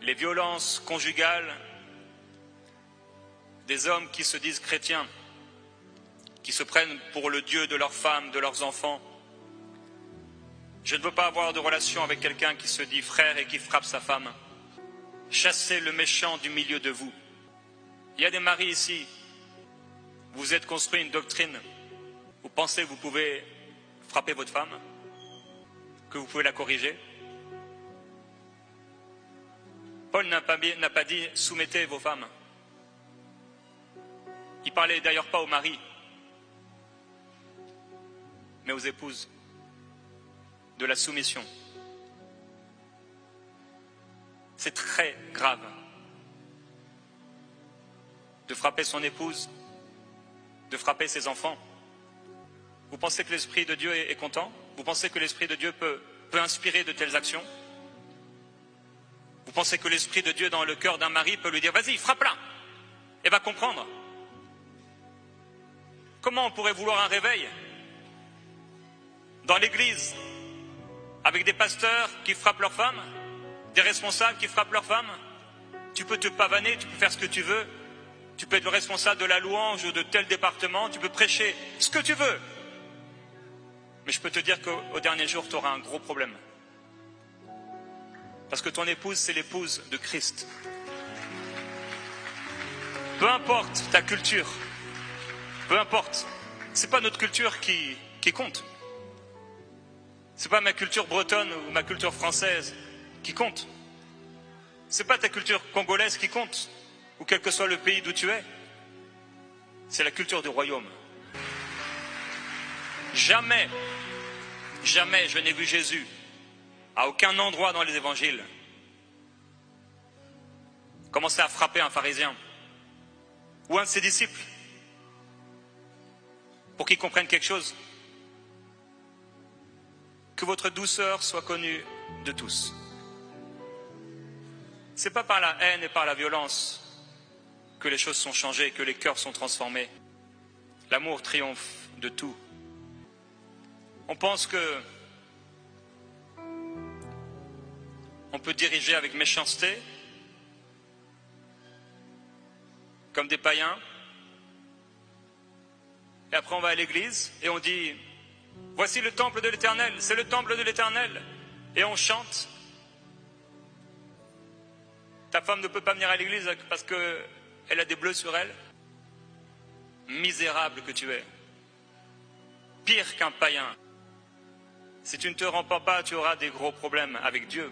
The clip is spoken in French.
les violences conjugales des hommes qui se disent chrétiens, qui se prennent pour le Dieu de leurs femmes, de leurs enfants. Je ne veux pas avoir de relation avec quelqu'un qui se dit frère et qui frappe sa femme. Chassez le méchant du milieu de vous. Il y a des maris ici, vous êtes construit une doctrine, vous pensez que vous pouvez frapper votre femme, que vous pouvez la corriger. Paul n'a pas dit soumettez vos femmes. Il parlait d'ailleurs pas aux maris, mais aux épouses, de la soumission. C'est très grave de frapper son épouse, de frapper ses enfants. Vous pensez que l'Esprit de Dieu est content? Vous pensez que l'Esprit de Dieu peut inspirer de telles actions? Vous pensez que l'Esprit de Dieu dans le cœur d'un mari peut lui dire « Vas-y, frappe-la » et va comprendre? Comment on pourrait vouloir un réveil dans l'église avec des pasteurs qui frappent leurs femmes, des responsables qui frappent leurs femmes? Tu peux te pavaner, tu peux faire ce que tu veux, tu peux être le responsable de la louange ou de tel département, tu peux prêcher ce que tu veux. Mais je peux te dire qu'au dernier jour, tu auras un gros problème. Parce que ton épouse, c'est l'épouse de Christ. Peu importe ta culture, peu importe, c'est pas notre culture qui compte. C'est pas ma culture bretonne ou ma culture française qui compte. C'est pas ta culture congolaise qui compte, ou quel que soit le pays d'où tu es. C'est la culture du royaume. Jamais je n'ai vu Jésus, à aucun endroit dans les évangiles, commencer à frapper un pharisien ou un de ses disciples pour qu'ils comprennent quelque chose. Que votre douceur soit connue de tous. Ce n'est pas par la haine et par la violence que les choses sont changées, que les cœurs sont transformés. L'amour triomphe de tout. On pense que on peut diriger avec méchanceté, comme des païens, et après on va à l'église et on dit « Voici le temple de l'Éternel, c'est le temple de l'Éternel » et on chante. Ta femme ne peut pas venir à l'église parce qu'elle a des bleus sur elle. Misérable que tu es. Pire qu'un païen. Si tu ne te repens pas, tu auras des gros problèmes avec Dieu.